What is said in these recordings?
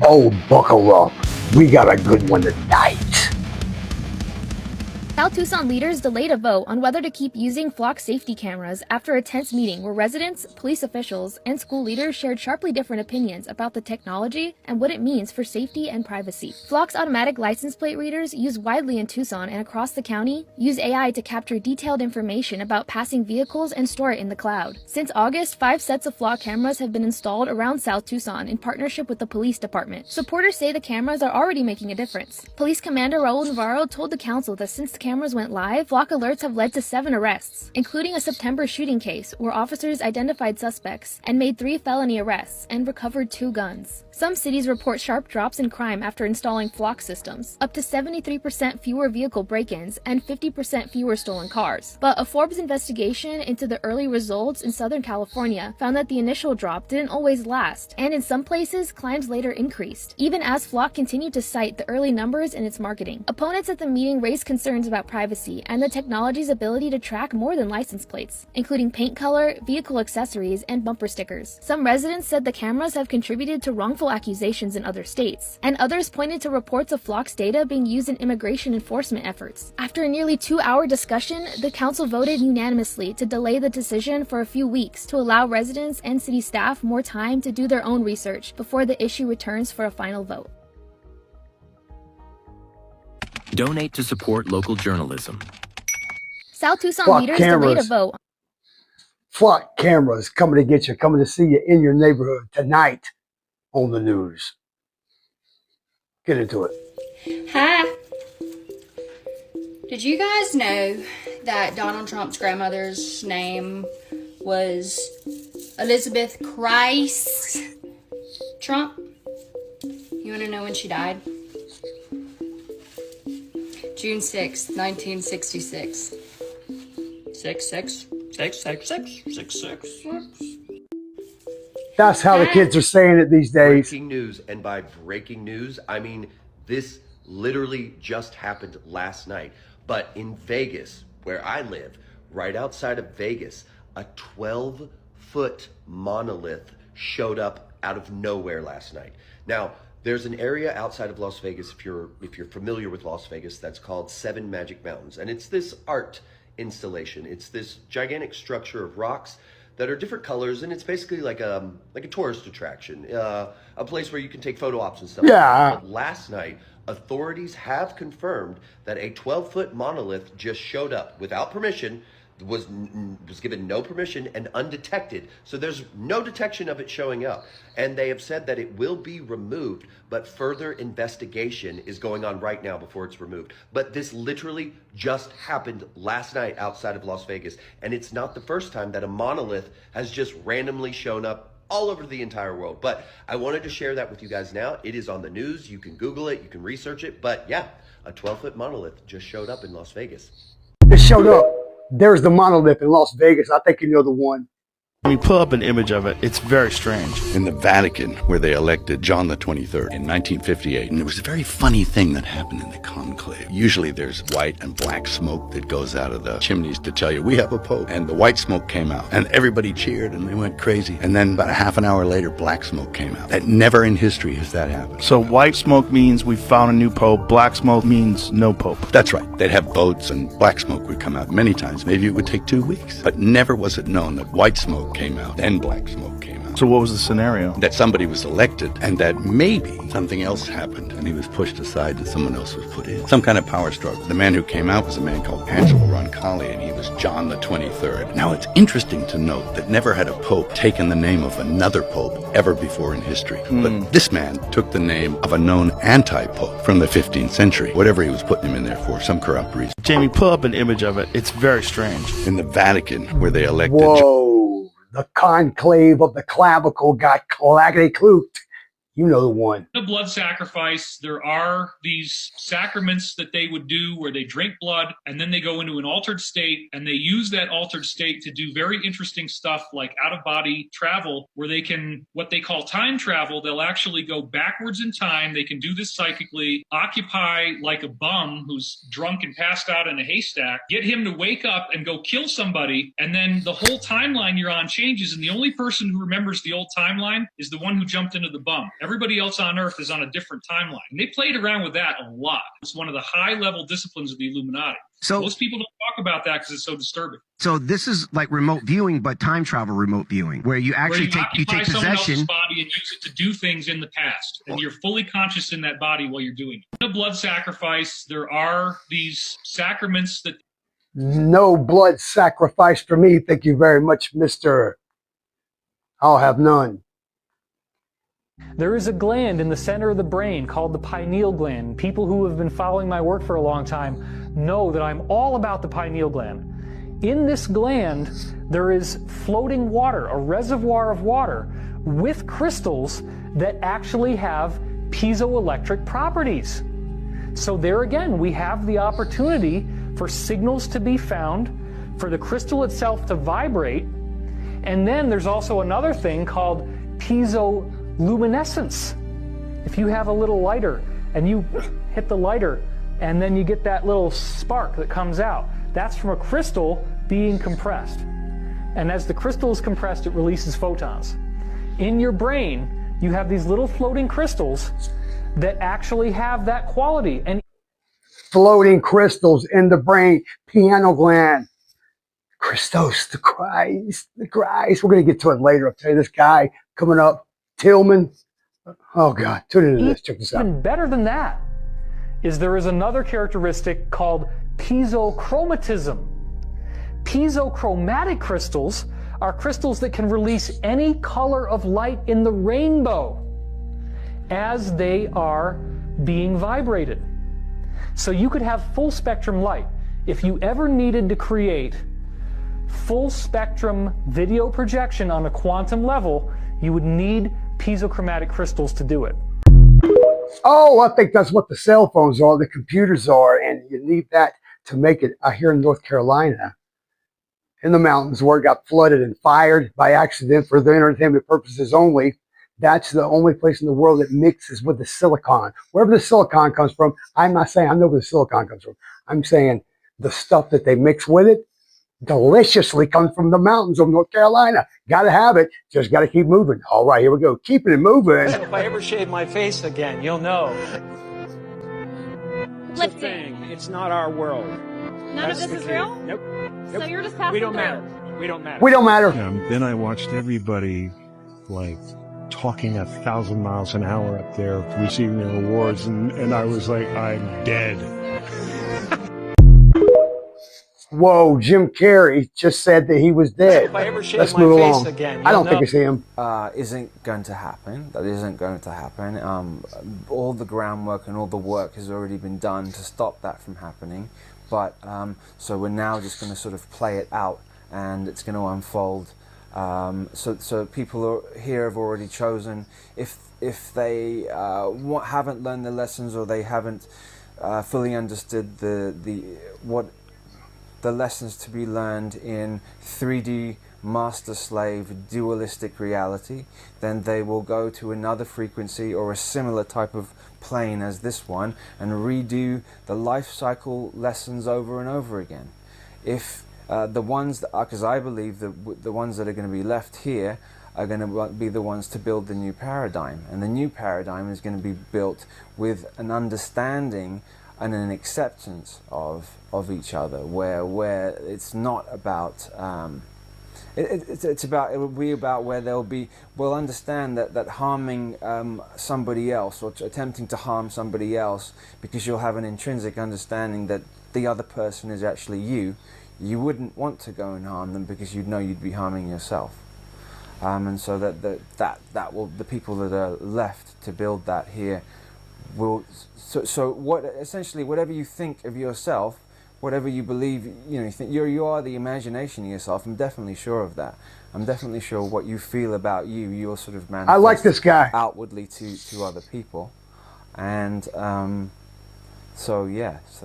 Oh, buckle up. We got a good one tonight. South Tucson leaders delayed a vote on whether to keep using flock safety cameras after a tense meeting where residents, police officials, and school leaders shared sharply different opinions about the technology and what it means for safety and privacy. Flock's automatic license plate readers, used widely in Tucson and across the county, use AI to capture detailed information about passing vehicles and store it in the cloud. Since August, 5 sets of flock cameras have been installed around South Tucson in partnership with the police department. Supporters say the cameras are already making a difference. Police Commander Raul Navarro told the council that since the cameras went live, flock alerts have led to 7 arrests, including a September shooting case where officers identified suspects and made 3 felony arrests and recovered 2 guns. Some cities report sharp drops in crime after installing flock systems, up to 73% fewer vehicle break-ins and 50% fewer stolen cars. But a Forbes investigation into the early results in Southern California found that the initial drop didn't always last, and in some places, climbs later increased, even as Flock continued to cite the early numbers in its marketing. Opponents at the meeting raised concerns about privacy and the technology's ability to track more than license plates, including paint color, vehicle accessories, and bumper stickers. Some residents said the cameras have contributed to wrongful accusations in other states, and others pointed to reports of Flock's data being used in immigration enforcement efforts. After a nearly 2-hour discussion, the council voted unanimously to delay the decision for a few weeks to allow residents and city staff more time to do their own research before the issue returns for a final vote. Donate to support local journalism. South Tucson Flock leaders cameras. delayed a vote. Flock cameras coming to get you, coming to see you in your neighborhood tonight on the news. Get into it. Hi. Did you guys know that Donald Trump's grandmother's name was Elizabeth Christ Trump? You want to know when she died? June 6th, 1966. 6666666. That's how the kids are saying it these days. Breaking news, and by breaking news, I mean this literally just happened last night. But in Vegas, where I live, right outside of Vegas, a 12-foot monolith showed up out of nowhere last night. Now, there's an area outside of Las Vegas, if you're familiar with Las Vegas, that's called Seven Magic Mountains. And it's this art installation. It's this gigantic structure of rocks that are different colors, and it's basically like a tourist attraction, a place where you can take photo ops and stuff. Yeah. But last night, authorities have confirmed that a 12-foot monolith just showed up without permission, was given no permission and undetected. So there's no detection of it showing up. And they have said that it will be removed, but further investigation is going on right now before it's removed. But this literally just happened last night outside of Las Vegas. And it's not the first time that a monolith has just randomly shown up all over the entire world. But I wanted to share that with you guys now. It is on the news. You can Google it. You can research it. But yeah, a 12-foot monolith just showed up in Las Vegas. It showed up. There's the monolith in Las Vegas. I think you know the one. When you pull up an image of it, it's very strange. In the Vatican, where they elected John the 23rd in 1958. And there was a very funny thing that happened in the conclave. Usually there's white and black smoke that goes out of the chimneys to tell you, we have a pope. And the white smoke came out, and everybody cheered, and they went crazy. And then about a half an hour later, black smoke came out. That never in history has that happened. So white smoke means we found a new pope. Black smoke means no pope. That's right. They'd have boats, and black smoke would come out many times. Maybe it would take 2 weeks. But never was it known that white smoke came out, then black smoke came out. So what was the scenario? That somebody was elected, and that maybe something else happened, and he was pushed aside and someone else was put in. Some kind of power struggle. The man who came out was a man called Angelo Roncalli, and he was John the 23rd. Now, it's interesting to note that never had a pope taken the name of another pope ever before in history. But this man took the name of a known anti-pope from the 15th century, whatever he was putting him in there for, some corrupt reason. Jamie, pull up an image of it. It's very strange. In the Vatican, where they elected... Whoa. The conclave of the clavicle got claggedy-clooked. You know the one. The blood sacrifice, there are these sacraments that they would do where they drink blood and then they go into an altered state, and they use that altered state to do very interesting stuff like out-of-body travel, where they can, what they call time travel, they'll actually go backwards in time. They can do this psychically, occupy like a bum who's drunk and passed out in a haystack, get him to wake up and go kill somebody, and then the whole timeline you're on changes, and the only person who remembers the old timeline is the one who jumped into the bum. Everybody else on Earth is on a different timeline. And they played around with that a lot. It's one of the high-level disciplines of the Illuminati. So most people don't talk about that because it's so disturbing. So this is like remote viewing, but time travel remote viewing, where you actually take someone possession else's body and use it to do things in the past, and you're fully conscious in that body while you're doing it. In a blood sacrifice, there are these sacraments that. No blood sacrifice for me. Thank you very much, Mr. I'll have none. There is a gland in the center of the brain called the pineal gland. People who have been following my work for a long time know that I'm all about the pineal gland. In this gland, there is floating water, a reservoir of water with crystals that actually have piezoelectric properties. So there again, we have the opportunity for signals to be found, for the crystal itself to vibrate, and then there's also another thing called piezoluminescence. If you have a little lighter and you hit the lighter and then you get that little spark that comes out, that's from a crystal being compressed. And as the crystal is compressed, it releases photons. In your brain, you have these little floating crystals that actually have that quality. And floating crystals in the brain, pineal gland. Christos, the Christ. We're going to get to it later. I'll tell you, this guy coming up, Tillman. Oh, God. Tune into this. Check this out. Even better than that is there is another characteristic called piezochromatism. Piezochromatic crystals are crystals that can release any color of light in the rainbow as they are being vibrated. So you could have full spectrum light. If you ever needed to create full spectrum video projection on a quantum level, you would need piezochromatic crystals to do it. Oh, I think that's what the cell phones are, the computers are, and you need that to make it. Out here in North Carolina, in the mountains where it got flooded and fired by accident for their entertainment purposes only, that's the only place in the world that mixes with the silicon. Wherever the silicon comes from, I'm not saying I know where the silicon comes from. I'm saying the stuff that they mix with it deliciously comes from the mountains of North Carolina. Got to have it. Just got to keep moving. All right, here we go. Keeping it moving. If I ever shave my face again, you'll know. It's a Lifting. thing. It's not our world. None of this is real? Nope. So you're just passing We don't through. matter. We don't matter. We don't matter. Then I watched everybody like talking 1,000 miles an hour up there, receiving their awards, and I was like, I'm dead. Whoa, Jim Carrey just said that he was dead. If I ever shave Let's my move face along. again, I don't you'll think know. it's him. Isn't going to happen. That isn't going to happen. All the groundwork and all the work has already been done to stop that from happening. But so we're now just going to sort of play it out, and it's going to unfold. So people here have already chosen if they haven't learned the lessons, or they haven't fully understood the lessons to be learned in 3D master-slave dualistic reality, then they will go to another frequency or a similar type of plane as this one and redo the life cycle lessons over and over again. If the ones that, because I believe that the ones that are going to be left here are going to be the ones to build the new paradigm, and the new paradigm is going to be built with an understanding and an acceptance of each other, where it's not about it will be about where we'll understand that harming somebody else, or attempting to harm somebody else, because you'll have an intrinsic understanding that the other person is actually you wouldn't want to go and harm them, because you'd know you'd be harming yourself. And so that will, the people that are left to build that here will, so what, essentially whatever you think of yourself, whatever you believe, you think you are the imagination of yourself. I'm definitely sure of that. I'm definitely sure what you feel about you'll sort of manifest. I like this guy. Outwardly to other people, and so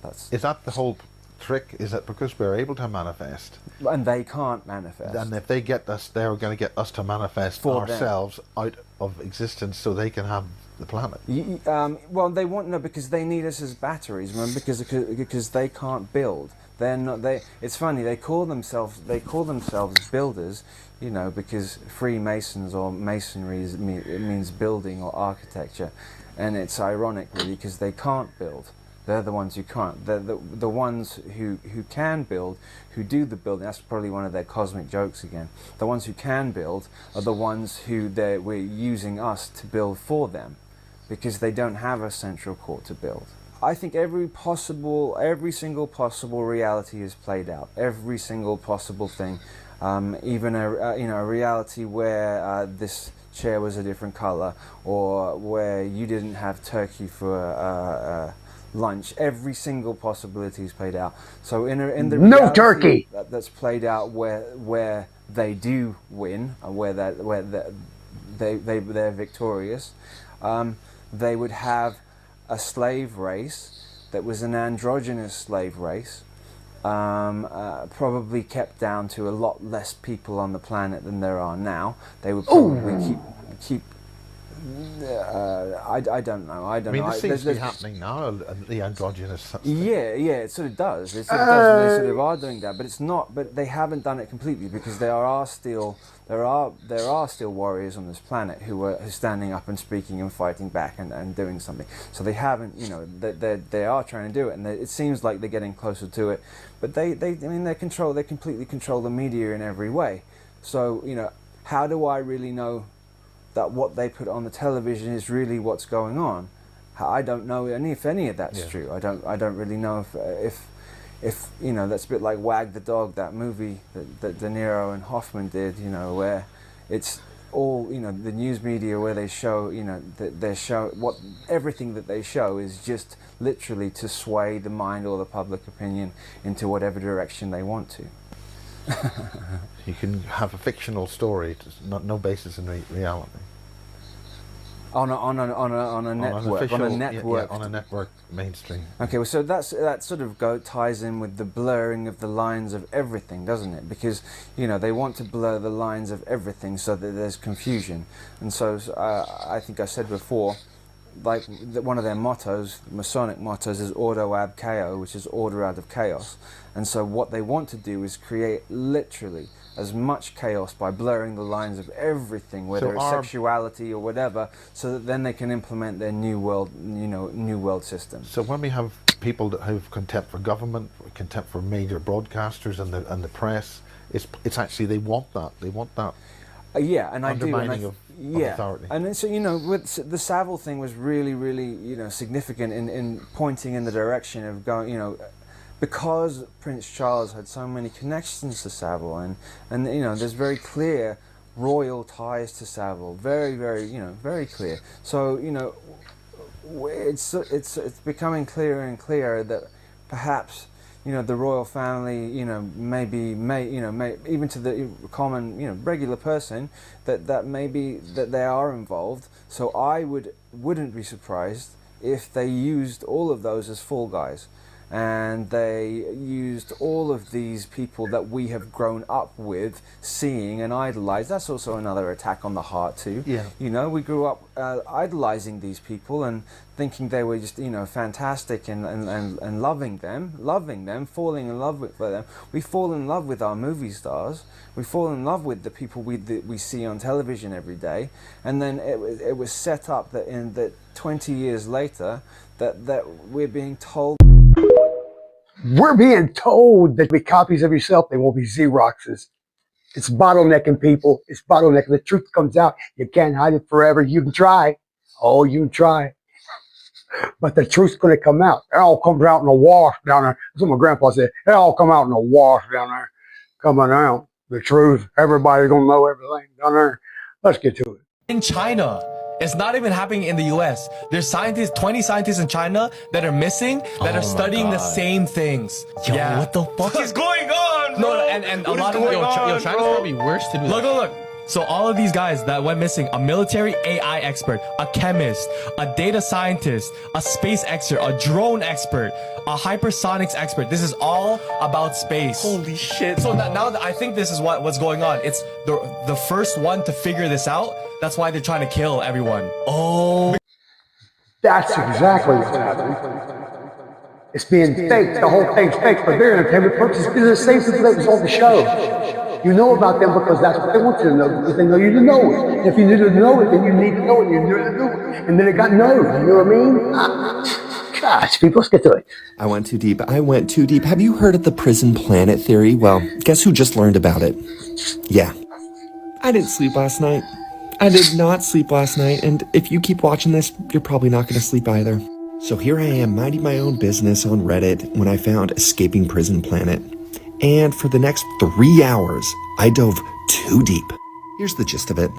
that's. Is that the whole trick? Is that because we're able to manifest, and they can't manifest, and if they get us, they're going to get us to manifest for ourselves out of existence so they can have the planet? Well, they want, no, because they need us as batteries, remember, because they can't build. They're not. It's funny. They call themselves builders, you know, because Freemasons or masonry it means building or architecture, and it's ironic really because they can't build. They're the ones who can't. They're the ones who can build, who do the building. That's probably one of their cosmic jokes again. The ones who can build are the ones who we're using us to build for them, because they don't have a central core to build. I think every single possible reality is played out. Every single possible thing, even a reality where this chair was a different color, or where you didn't have turkey for lunch. Every single possibility is played out. So in the no reality turkey that's played out where they do win, where they're victorious, they would have a slave race that was an androgynous slave race, probably kept down to a lot less people on the planet than there are now. They would probably keep I don't know. I mean, this seems to be happening now, the androgynous thing. Yeah, it sort of does. It sort of does. They sort of are doing that, but it's not. But they haven't done it completely, because there are still warriors on this planet who are standing up and speaking and fighting back and doing something. So they haven't, you know, they are trying to do it, and it seems like they're getting closer to it. But they completely control the media in every way. So, you know, how do I really know that what they put on the television is really what's going on? I don't know if any of that's true. I don't really know if you know, that's a bit like Wag the Dog, that movie that De Niro and Hoffman did, you know, where it's all, you know, the news media where they show, you know, everything that they show is just literally to sway the mind or the public opinion into whatever direction they want to. You can have a fictional story, no basis in reality. On a network, mainstream. Okay, well, so that sort of ties in with the blurring of the lines of everything, doesn't it? Because, you know, they want to blur the lines of everything so that there's confusion. And so I think I said before, like one of their mottos, Masonic mottos, is Ordo ab Chaos, which is order out of chaos. And so what they want to do is create literally as much chaos by blurring the lines of everything, whether it's sexuality or whatever, so that then they can implement their new world, you know, new world system. So when we have people that have contempt for government, contempt for major broadcasters and the press, it's actually they want that. Yeah, and I do. Undermining of authority. And so, you know, with the Savile thing was really, really, you know, significant in pointing in the direction of going, you know, because Prince Charles had so many connections to Savile, and you know, there's very clear royal ties to Savile, very, very, you know, very clear. So, you know, it's becoming clearer and clearer that perhaps, you know, the royal family, you know, may even to the common, you know, regular person, that maybe that they are involved. So I wouldn't be surprised if they used all of those as fall guys, and they used all of these people that we have grown up with, seeing and idolized. That's also another attack on the heart too. Yeah. You know, we grew up idolizing these people and thinking they were just, you know, fantastic and loving them, falling in love with them. We fall in love with our movie stars. We fall in love with the people we see on television every day. And then it was set up that 20 years later that we're being told. We're being told that be copies of yourself, they won't be Xeroxes. It's bottlenecking people. It's bottlenecking. The truth comes out. You can't hide it forever. You can try. Oh, you can try. But the truth's going to come out. It all comes out in a wash down there. That's what my grandpa said. It all come out in a wash down there. Coming out. The truth. Everybody's going to know everything down there. Let's get to it. In China. It's not even happening in the US. There's 20 scientists in China that are missing, that are studying the same things. Yo, what the fuck is going on, bro? No, and a lot of China's probably worse to do that. Look. So all of these guys that went missing, a military AI expert, a chemist, a data scientist, a space expert, a drone expert, a hypersonics expert. This is all about space. Holy shit. So now I think this is what's going on. It's the first one to figure this out. That's why they're trying to kill everyone. Oh. That's exactly what's happening. It's being fake. The whole thing's fake for their entertainment purposes. Because the same people that was on the show. You know about them because that's what they want you to know, because they know you to know it. And if you need to know it, then you need to know it. You need to do it. And then it got known. You know what I mean? Gosh, people, let's get to it. I went too deep. I went too deep. Have you heard of the prison planet theory? Well, guess who just learned about it? Yeah. I didn't sleep last night. I did not sleep last night, and if you keep watching this, you're probably not going to sleep either. So here I am, minding my own business on Reddit when I found Escaping Prison Planet. And for the next 3 hours, I dove too deep. Here's the gist of it.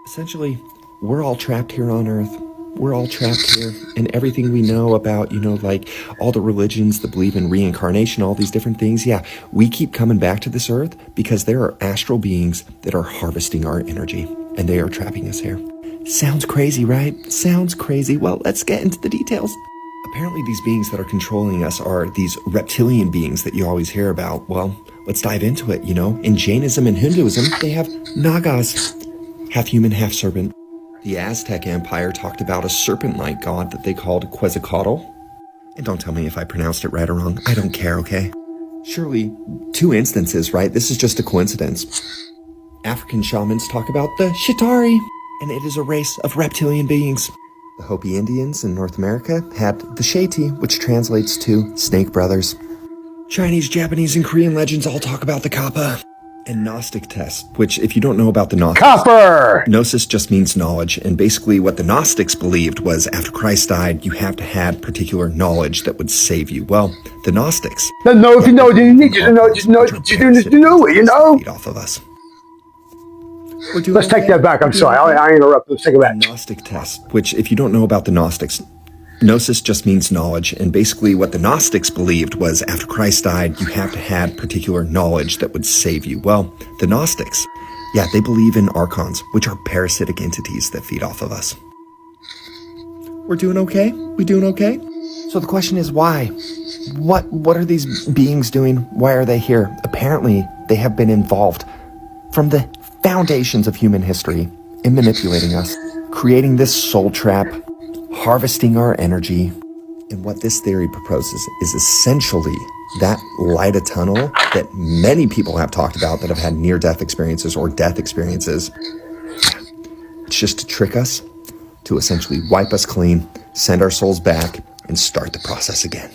Essentially, we're all trapped here on Earth. We're all trapped here, and everything we know about, like all the religions that believe in reincarnation, all these different things, yeah, we keep coming back to this Earth because there are astral beings that are harvesting our energy, and they are trapping us here. Sounds crazy, right? Sounds crazy. Well, let's get into the details. Apparently these beings that are controlling us are these reptilian beings that you always hear about. Well, let's dive into it, In Jainism and Hinduism, they have Nagas, half human, half serpent. The Aztec Empire talked about a serpent-like god that they called Quetzalcoatl. And don't tell me if I pronounced it right or wrong. I don't care, okay? Surely 2 instances, right? This is just a coincidence. African shamans talk about the Shitari, and it is a race of reptilian beings. The Hopi Indians in North America had the Sheti, which translates to snake brothers. Chinese, Japanese, and Korean legends all talk about the Kappa. And Gnostic tests, which if you don't know about the Gnostics, Copper! Gnosis just means knowledge, and basically what the Gnostics believed was after Christ died, you have to have particular knowledge that would save you. Well, the Gnostics... No, if you know, then you need to know, just know that you know it, Feed off of us. Let's take that back. I'm sorry. I interrupted. Let's take it back. Gnostic test, which if you don't know about the Gnostics, Gnosis just means knowledge, and basically what the Gnostics believed was after Christ died, you have to have particular knowledge that would save you. Well, the Gnostics, yeah, they believe in archons, which are parasitic entities that feed off of us. We're doing okay? We doing okay? So the question is why? What are these beings doing? Why are they here? Apparently, they have been involved from the foundations of human history in manipulating us, creating this soul trap, harvesting our energy. And what this theory proposes is essentially that light a tunnel that many people have talked about that have had near-death experiences or death experiences. It's just to trick us, to essentially wipe us clean, send our souls back, and start the process again.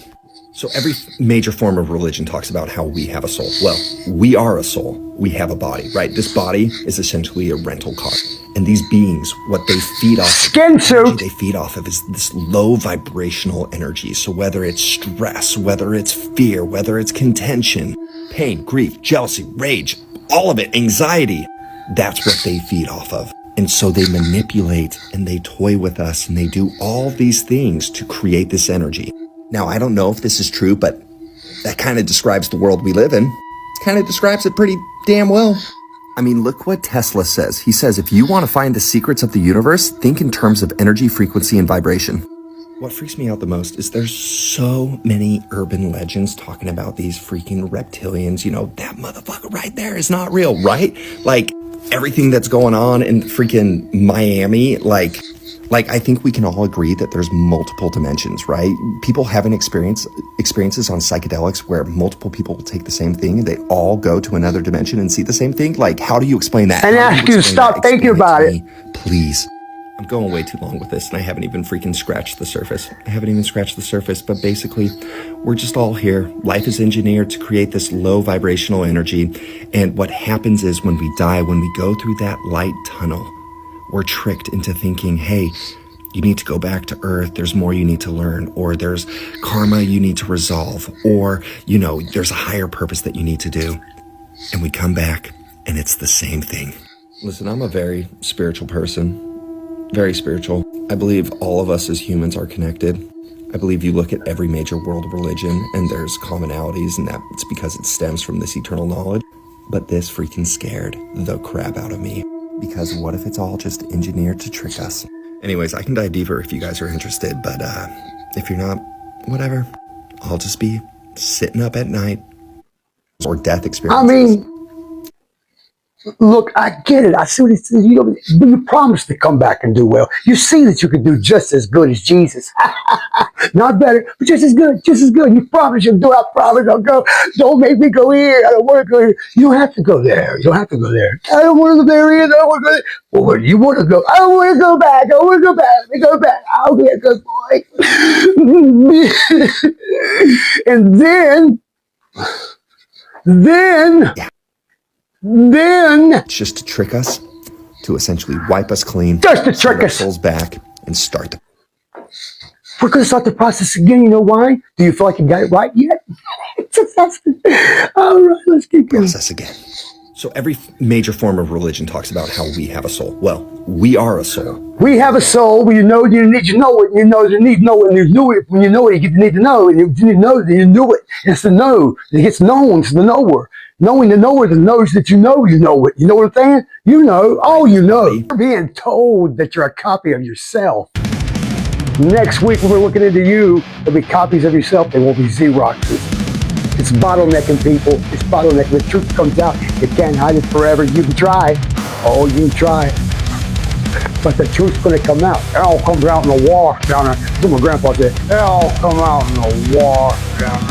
So every major form of religion talks about how we have a soul. Well, we are a soul. We have a body, right? This body is essentially a rental car. And these beings, what they feed off of, they feed off of is this low vibrational energy. So whether it's stress, whether it's fear, whether it's contention, pain, grief, jealousy, rage, all of it, anxiety, that's what they feed off of. And so they manipulate and they toy with us and they do all these things to create this energy. Now, I don't know if this is true, but that kind of describes the world we live in. It kind of describes it pretty damn well. I mean, look what Tesla says. He says, if you want to find the secrets of the universe, think in terms of energy, frequency, and vibration. What freaks me out the most is there's so many urban legends talking about these freaking reptilians. That motherfucker right there is not real, right? Like, everything that's going on in freaking Miami, like I think we can all agree that there's multiple dimensions, right? People having experiences on psychedelics where multiple people will take the same thing and they all go to another dimension and see the same thing. Like, how do you explain that? And ask you to stop thinking about it. Please. I'm going way too long with this and I haven't even freaking scratched the surface. But basically, we're just all here. Life is engineered to create this low vibrational energy. And what happens is when we die, when we go through that light tunnel, we're tricked into thinking, hey, you need to go back to Earth. There's more you need to learn, or there's karma you need to resolve, or, there's a higher purpose that you need to do. And we come back and it's the same thing. Listen, I'm a very spiritual person, very spiritual. I believe all of us as humans are connected. I believe you look at every major world religion and there's commonalities, and that it's because it stems from this eternal knowledge. But this freaking scared the crap out of me. Because what if it's all just engineered to trick us? Anyways, I can dive deeper if you guys are interested, but if you're not, whatever. I'll just be sitting up at night or death experiences. Look, I get it. I see what it says. But you promised to come back and do well. You see that you can do just as good as Jesus. Not better, but just as good, just as good. You promised you'll do it. I promise I'll go. Don't make me go here. I don't want to go here. You don't have to go there. You don't have to go there. I don't want to go there either. I don't want to go there. Well, where do you want to go? I don't want to go back. I don't want to go back. Let me go back. I'll be a good boy. And then it's just to trick us, to essentially wipe us clean, just to trick send our us. souls back, and start the We're going to start the process again. You know why? Do you feel like you got it right yet? All right, let's keep going. process again. So every major form of religion talks about how we have a soul. Well, we are a soul. We have a soul. When you know it, you need to know it. You know you need to know it. And you knew it. When you know it, you need to know it. And you need to know it. You knew it. It's the know. It gets known. It's the knower. Knowing the knower that knows that you know it. You know what I'm saying? You know. Oh, you know. You're being told that you're a copy of yourself. Next week, when we're looking into you, there'll be copies of yourself. They won't be Xeroxes. It's bottlenecking, people. It's bottlenecking. The truth comes out. You can't hide it forever. You can try. Oh, you can try. But the truth's going to come out. It all comes out in the wash down there. That's what my grandpa said. It all come out in the wash down there.